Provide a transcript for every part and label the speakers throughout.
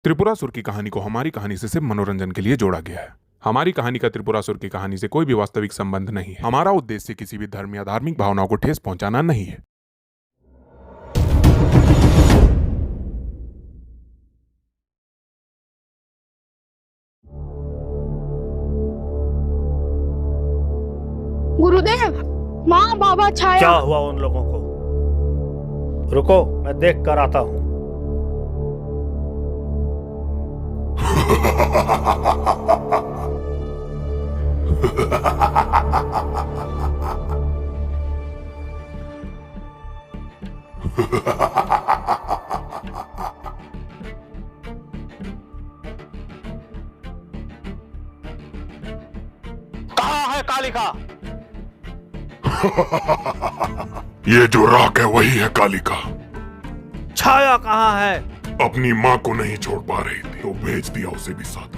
Speaker 1: त्रिपुरासुर की कहानी को हमारी कहानी से सिर्फ मनोरंजन के लिए जोड़ा गया है। हमारी कहानी का त्रिपुरासुर की कहानी से कोई भी वास्तविक संबंध नहीं है। हमारा उद्देश्य किसी भी धर्म या धार्मिक भावनाओं को ठेस पहुंचाना नहीं है।
Speaker 2: गुरुदेव, माँ बाबा छाया।
Speaker 3: क्या हुआ उन लोगों को? रुको, मैं देख कर आता हूं। कहाँ है कालिका?
Speaker 1: ये जो राख है वही है कालिका।
Speaker 3: छाया कहाँ है?
Speaker 1: अपनी माँ को नहीं छोड़ पा रही थी तो भेज दिया उसे भी साथ।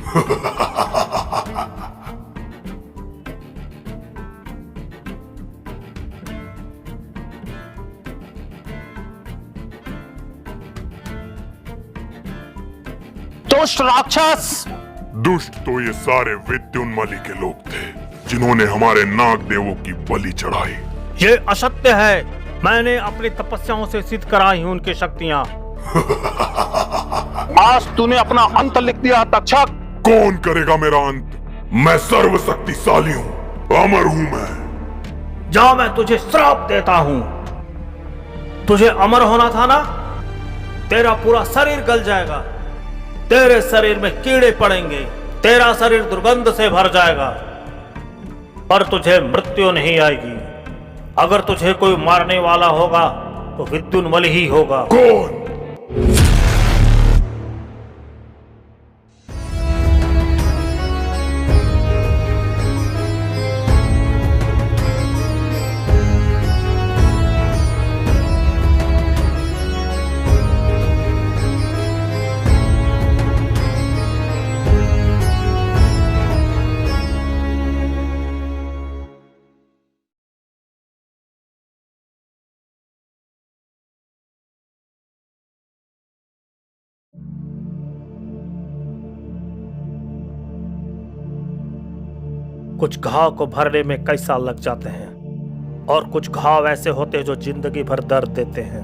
Speaker 3: दुष्ट राक्षस!
Speaker 1: दुष्ट तो ये सारे विद्युन्मली के लोग थे जिन्होंने हमारे नाग देवों की बलि चढ़ाई।
Speaker 3: ये असत्य है। मैंने अपनी तपस्याओं से सिद्ध कराई हूं उनकी शक्तियां। आज तूने अपना अंत लिख दिया तक्षक।
Speaker 1: कौन करेगा मेरा अंत? मैं सर्वशक्तिशाली हूँ, अमर हूँ मैं।
Speaker 3: जा, मैं तुझे श्राप देता हूं। तुझे अमर होना था ना? तेरा पूरा शरीर गल जाएगा, तेरे शरीर में कीड़े पड़ेंगे, तेरा शरीर दुर्गंध से भर जाएगा, पर तुझे मृत्यु नहीं आएगी। अगर तुझे कोई मारने वाला होगा तो विद्युन्मल ही होगा।
Speaker 1: कौन?
Speaker 3: कुछ घाव को भरने में कई साल लग जाते हैं और कुछ घाव ऐसे होते हैं जो जिंदगी भर दर्द देते हैं।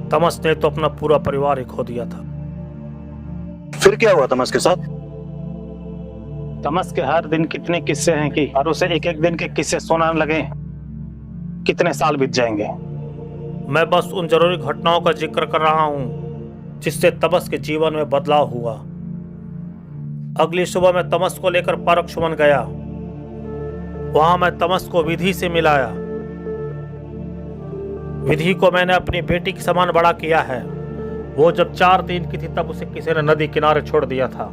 Speaker 3: तमस ने तो अपना पूरा परिवार ही खो दिया था।
Speaker 4: फिर क्या हुआ तमस के साथ?
Speaker 3: तमस के हर दिन कितने किस्से हैं कि और उसे एक एक दिन के किस्से सुनाने लगे, कितने साल बीत जाएंगे। मैं बस उन जरूरी घटनाओं का जिक्र कर रहा हूं जिससे तमस के जीवन में बदलाव हुआ। अगली सुबह मैं तमस को लेकर परक्षुमन गया। वहां मैं तमस को विधि से मिलाया। विधि को मैंने अपनी बेटी के समान बड़ा किया है। वो जब 4 दिन की थी तब उसे किसी ने नदी किनारे छोड़ दिया था।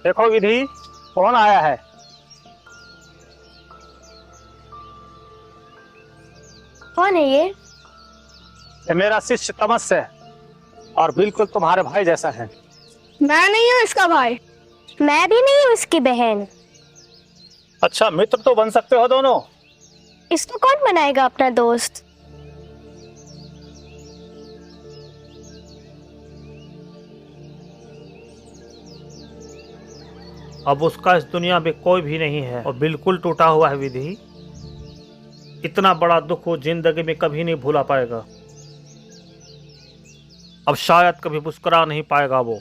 Speaker 3: देखो विधि, कौन आया है?
Speaker 2: कौन है ये?
Speaker 3: ये मेरा शिष्य तमस है और बिल्कुल तुम्हारे भाई जैसा है।
Speaker 2: मैं नहीं हूँ इसका भाई।
Speaker 5: मैं भी नहीं हूँ इसकी बहन।
Speaker 3: अच्छा, मित्र तो बन सकते हो दोनों।
Speaker 5: इसको कौन बनाएगा अपना दोस्त?
Speaker 3: अब उसका इस दुनिया में कोई भी नहीं है और बिल्कुल टूटा हुआ है विधि। इतना बड़ा दुख वो जिंदगी में कभी नहीं भूला पाएगा। अब शायद कभी मुस्कुरा नहीं पाएगा वो।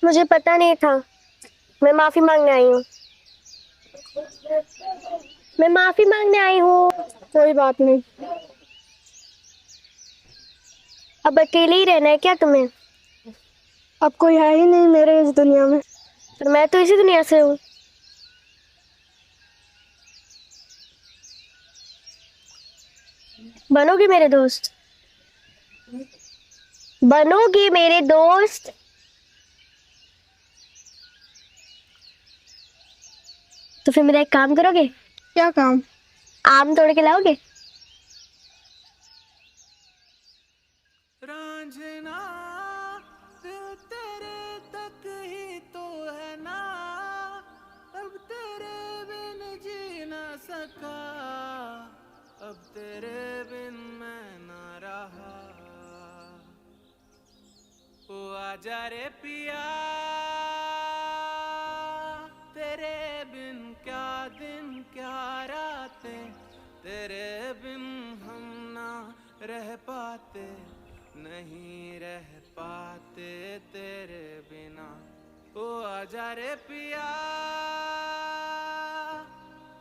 Speaker 5: मुझे पता नहीं था। मैं माफी मांगने आई हूँ। मैं माफी मांगने आई हूँ।
Speaker 2: कोई बात नहीं।
Speaker 5: अब अकेले ही रहना है क्या तुम्हें?
Speaker 2: अब कोई है ही नहीं मेरे इस दुनिया में।
Speaker 5: और मैं तो इसी दुनिया से हूँ। बनोगी मेरे दोस्त? बनोगी मेरे दोस्त? तो फिर मेरा एक काम करोगे?
Speaker 2: क्या काम?
Speaker 5: आम तोड़ के लाओगे?
Speaker 3: रांझना दिल तेरे तक ही तो है ना, अब तेरे बिन जी ना सका, अब तेरे बिन मैं ना रहा। ओ आजा रे पिया, तेरे बिन क्या दिन क्या रातें, तेरे बिन हम ना रह पाते, नहीं रह पाते तेरे बिना। ओ आजा रे पिया,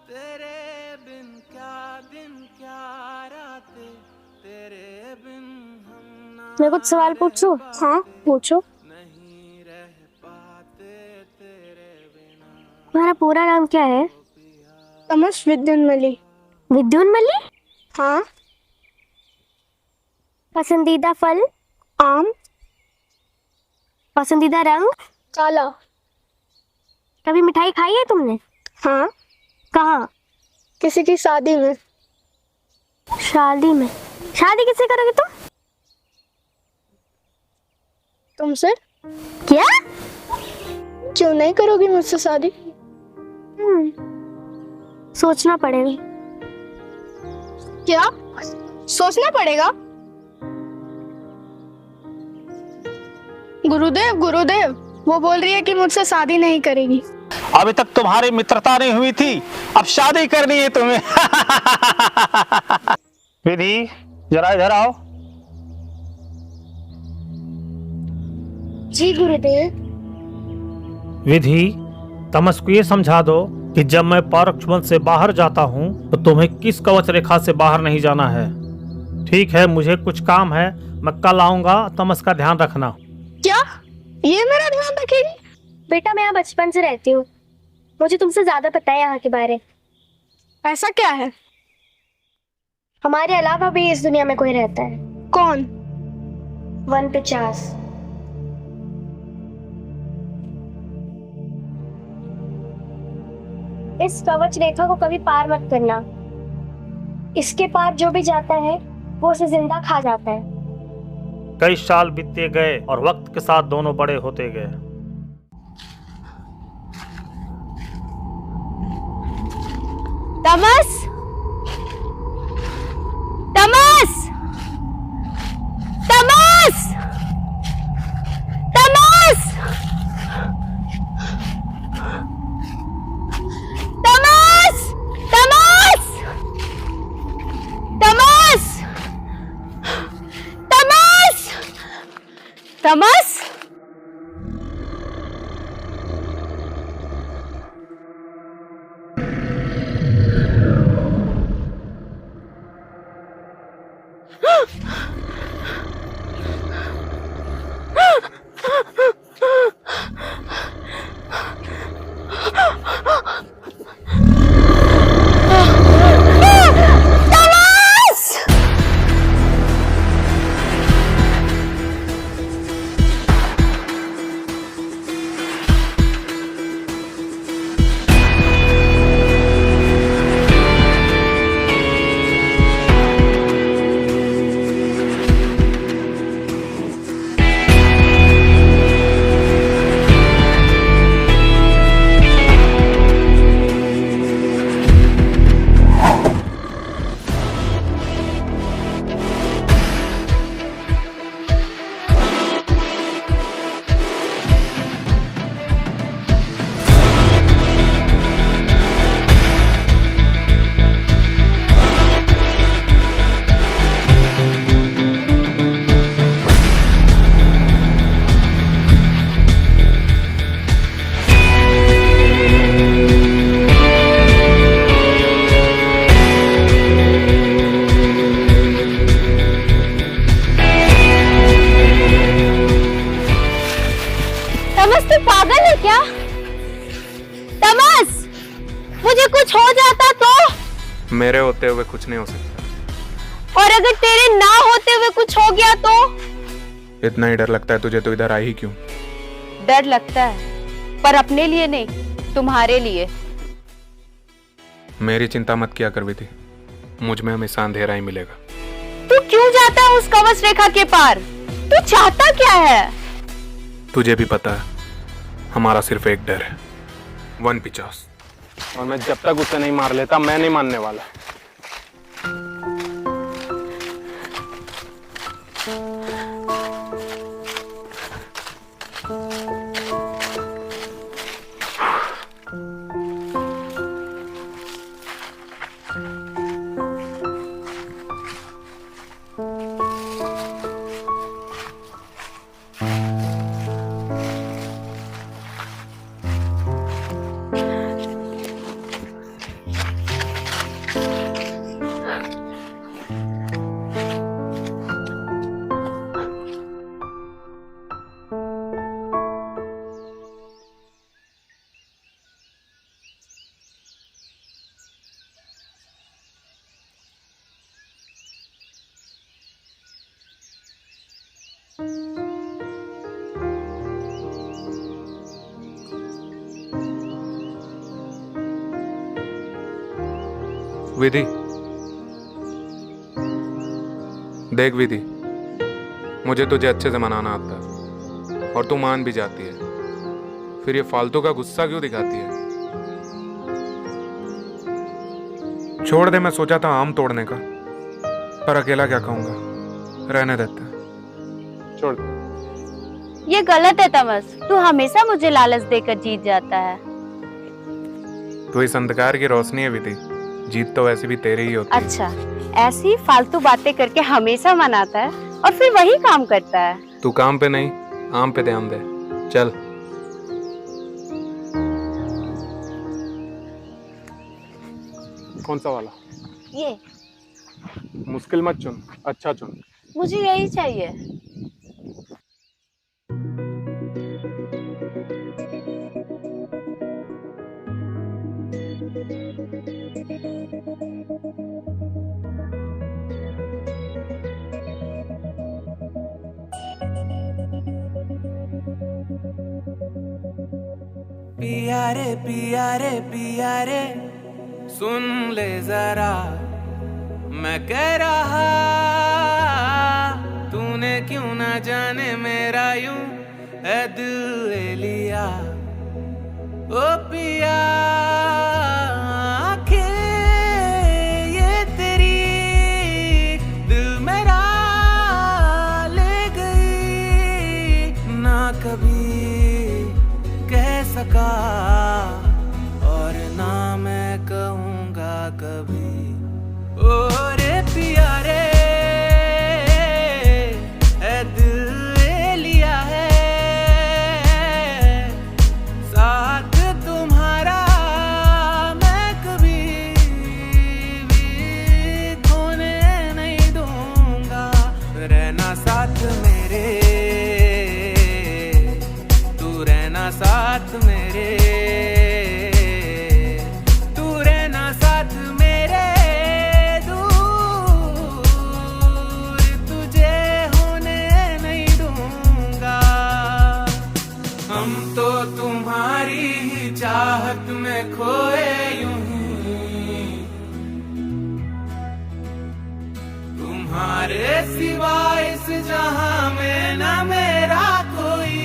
Speaker 3: तेरे बिन क्या दिन क्या रातें, तेरे बिन हम ना
Speaker 5: मैं कुछ सवाल पूछूं?
Speaker 2: हाँ पूछो।
Speaker 3: नहीं रह पाते तेरे बिना।
Speaker 5: तुम्हारा पूरा नाम क्या है?
Speaker 2: तमस विद्युन्मली।
Speaker 5: विद्युन्मली?
Speaker 2: हाँ।
Speaker 5: पसंदीदा फल?
Speaker 2: आम।
Speaker 5: पसंदीदा रंग?
Speaker 2: काला।
Speaker 5: कभी मिठाई खाई है तुमने?
Speaker 2: हाँ,
Speaker 5: कहाँ?
Speaker 2: किसी की शादी में।
Speaker 5: शादी में? शादी किससे करोगे तुम?
Speaker 2: तुमसे।
Speaker 5: क्या?
Speaker 2: क्यों नहीं करोगी मुझसे शादी?
Speaker 5: सोचना पड़ेगा।
Speaker 2: क्या सोचना पड़ेगा? गुरुदेव गुरुदेव, वो बोल रही है कि मुझसे शादी नहीं करेगी।
Speaker 6: अभी तक तुम्हारी मित्रता नहीं हुई थी, अब शादी करनी है तुम्हें। विधि, जरा इधर आओ।
Speaker 5: जी गुरुदेव।
Speaker 3: विधि, तमस को ये समझा दो कि जब मैं परोक्ष वन से बाहर जाता हूँ तो तुम्हें किस कवच रेखा से बाहर नहीं जाना है। ठीक है, मुझे कुछ काम है, मैं कल आऊंगा, तमस का ध्यान रखना।
Speaker 2: क्या ये मेरा ध्यान रखेगी?
Speaker 5: बेटा मैं यहाँ बचपन से रहती हूँ, मुझे तुमसे ज्यादा पता है यहाँ के बारे।
Speaker 2: ऐसा क्या है?
Speaker 5: हमारे अलावा भी इस दुनिया में कोई रहता है।
Speaker 2: कौन?
Speaker 5: 150। इस कवच रेखा को कभी पार मत करना। इसके पार जो भी जाता है वो उसे जिंदा खा जाता है।
Speaker 3: कई साल बीतते गए और वक्त के साथ दोनों बड़े होते गए।
Speaker 2: तमस, तमस, तमस, तमस, तमस, तमस, तमस, तमस, तमस।
Speaker 5: तमस तू पागल है क्या? तमस, मुझे कुछ हो जाता तो?
Speaker 1: मेरे होते हुए कुछ नहीं हो सकता।
Speaker 5: और अगर तेरे ना होते हुए कुछ हो गया तो?
Speaker 1: इतना ही डर लगता है तुझे तो इधर आई ही क्यों?
Speaker 5: डर लगता है, पर अपने लिए नहीं, तुम्हारे लिए।
Speaker 1: मेरी चिंता मत किया कर विधि, मुझ में हमेशा अंधेरा ही मिलेगा।
Speaker 5: तू क्यों जाता है उस कवच रेखा के पार? तू चाहता क्या है?
Speaker 1: तुझे भी पता है, हमारा सिर्फ एक डर है, 150। और मैं जब तक उसे नहीं मार लेता मैं नहीं मानने वाला। विधि, देख विधि, मुझे तुझे अच्छे से मनाना आता है और तू मान भी जाती है, फिर ये फालतू का गुस्सा क्यों दिखाती है? छोड़ दे, मैं सोचा था आम तोड़ने का, पर अकेला क्या कहूंगा, रहने देता है, छोड़ दे।
Speaker 5: ये गलत है तमस, तू हमेशा मुझे लालच देकर जीत जाता है।
Speaker 1: तो इस अंधकार की रोशनी है विधि, जीत तो वैसे भी तेरी ही होती है।
Speaker 5: अच्छा, ऐसी फालतू बातें करके हमेशा मनाता है और फिर वही काम करता है।
Speaker 1: तू काम पे नहीं, आम पे ध्यान दे, चल। कौन सा वाला?
Speaker 5: ये
Speaker 1: मुश्किल मत चुन, अच्छा चुन।
Speaker 5: मुझे यही चाहिए।
Speaker 7: पिया रे पिया रे सुन ले जरा, मैं कह रहा तूने क्यों ना जाने मेरा यूं है दिल ले लिया। ओ पिया आंखें ये तेरी दिल मेरा ले गई, ना कभी कह सका और ना मैं कहूँगा कभी। ओ रे पिया रे है दिल ले लिया है, साथ तुम्हारा मैं कभी भी खोने नहीं दूंगा। रहना साथ मेरे, तू रहना साथ मेरे, तू रहना साथ मेरे, दूर तुझे होने नहीं दूंगा। हम तो तुम्हारी ही चाहत में खोए यूं ही, तुम्हारे सिवा इस जहां में ना मेरा कोई।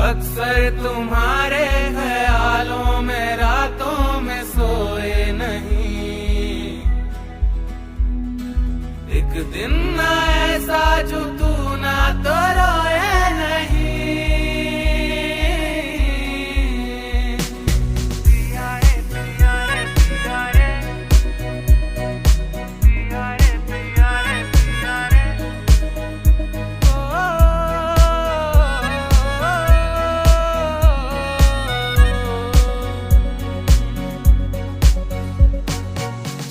Speaker 7: अक्सर तुम्हारे ख्यालों में रातों में सोए नहीं, एक दिन ना ऐसा जो तू ना तो रोए नहीं। पिया रे पिया रे पिया रे, पिया रे पिया रे पिया रे,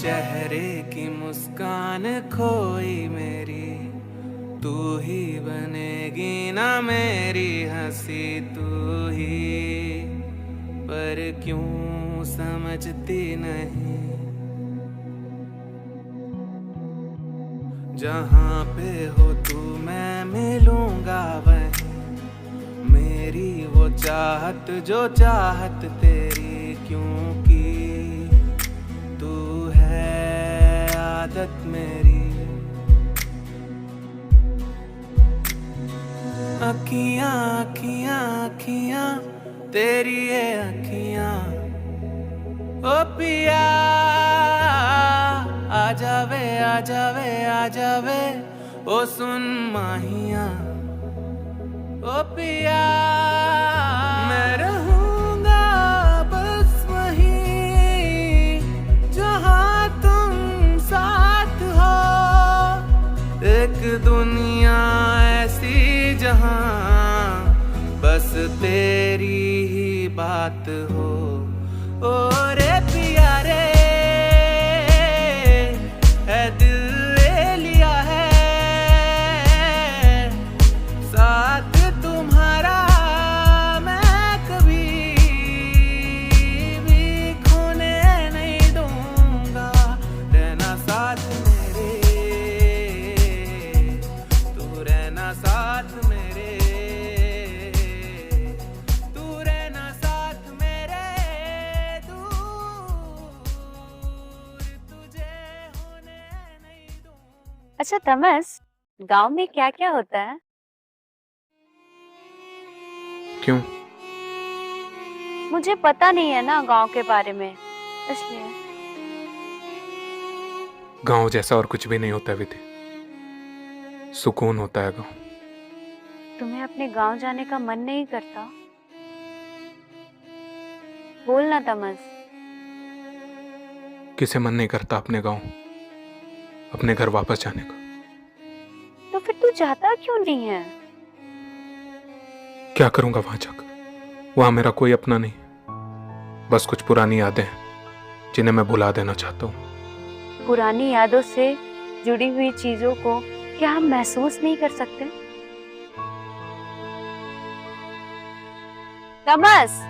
Speaker 7: चेहरे की मुस्कान खोई मेरी, तू ही बनेगी ना मेरी हंसी तू ही, पर क्यों समझती नहीं। जहाँ पे हो तू मैं मिलूंगा वहीं, मेरी वो चाहत जो चाहत तेरी, क्योंकि तू है आदत मेरी। अखियां अखियां अखियां तेरी ये अखियां, ओ पिया आ जावे आ जावे आ जावे, ओ सुन माहिया, ओ पिया मैं रहूंगा बस वहीं जहां तुम साथ हो। एक दुनिया ऐसी जहां बस तेरी ही बात हो। ओ रे पिया रे है दिल ले लिया है साथ तुम्हारा, मैं कभी भी खोने नहीं दूंगा। रहना साथ मेरे, तू रहना साथ मेरे, तू रहना साथ मेरे, दूर तुझे होने नहीं दूंगा।
Speaker 8: अच्छा तमस, गांव में क्या क्या होता है?
Speaker 1: क्यों?
Speaker 8: मुझे पता नहीं है ना गांव के बारे में, इसलिए।
Speaker 1: गांव जैसा और कुछ भी नहीं होता विधि, सुकून होता है गांव।
Speaker 8: तुम्हें अपने गांव जाने का मन नहीं करता? बोलना तमस।
Speaker 1: किसे मन नहीं करता अपने गांव, अपने घर वापस जाने का?
Speaker 8: तो फिर तू चाहता क्यों नहीं है?
Speaker 1: क्या करूंगा वहां जाकर? वहां मेरा कोई अपना नहीं, बस कुछ पुरानी यादें हैं जिन्हें मैं भुला देना चाहता हूँ।
Speaker 8: पुरानी यादों से जुड़ी हुई चीजों को क्या हम महसूस नहीं कर सकते? तमस,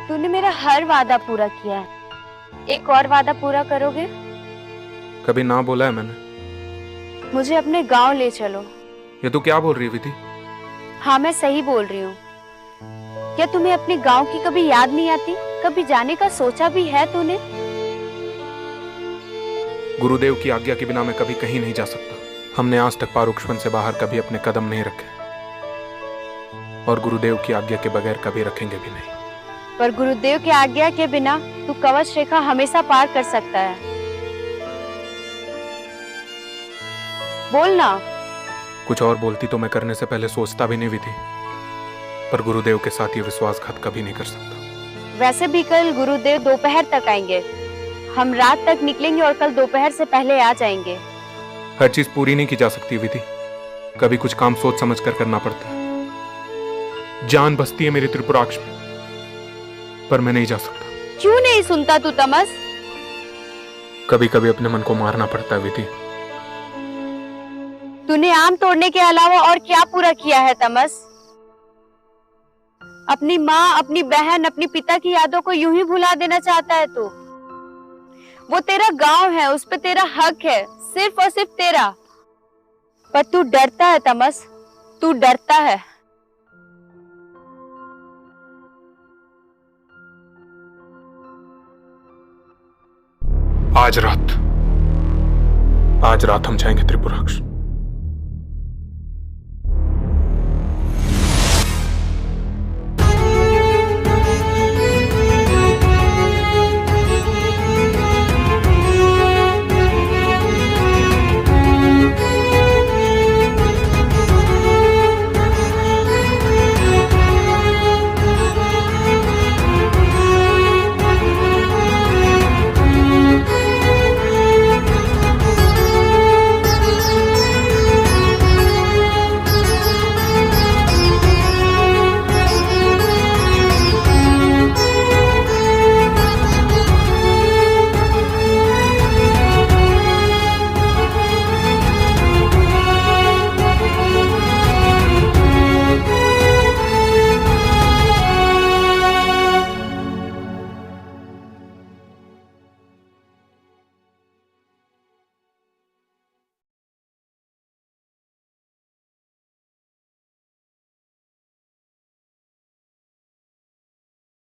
Speaker 8: तूने मेरा हर वादा पूरा किया है, एक और वादा पूरा करोगे?
Speaker 1: कभी ना बोला है मैंने।
Speaker 8: मुझे अपने गांव ले चलो।
Speaker 1: ये तू क्या बोल रही है विधि?
Speaker 8: हाँ मैं सही बोल रही हूँ। क्या तुम्हें अपने गांव की कभी याद नहीं आती? कभी जाने का सोचा भी है तूने?
Speaker 1: गुरुदेव की आज्ञा के बिना मैं कभी कहीं नहीं जा सकता। हमने आज तक पारुक्षवन से बाहर कभी अपने कदम नहीं रखे, और गुरुदेव की आज्ञा के बगैर कभी रखेंगे भी नहीं।
Speaker 8: पर गुरुदेव की आज्ञा के बिना तू कवच रेखा हमेशा पार कर सकता है। बोलना।
Speaker 1: कुछ और बोलती तो मैं करने से पहले सोचता भी नहीं विधि, पर गुरुदेव के साथ ये विश्वासघात कभी नहीं कर सकता।
Speaker 8: वैसे भी कल गुरुदेव दोपहर तक आएंगे, हम रात तक निकलेंगे और कल दोपहर से पहले आ जाएंगे।
Speaker 1: हर चीज पूरी नहीं की जा सकती विधि, कभी कुछ काम सोच समझ कर करना पड़ता है। जान बसती है मेरी त्रिपुराक्ष में, पर मैं नहीं जा सकता।
Speaker 8: क्यों नहीं सुनता तू तमस?
Speaker 1: कभी कभी अपने मन को मारना पड़ता है विधि।
Speaker 8: तूने आम तोड़ने के अलावा और क्या पूरा किया है तमस? अपनी माँ, अपनी बहन, अपनी पिता की यादों को यूं ही भुला देना चाहता है तू? वो तेरा गांव है, उस पे तेरा हक है, सिर्फ और सिर्फ तेरा। पर तू डरता है तमस, तू डरता है।
Speaker 1: आज रात हम जाएंगे त्रिपुराक्ष।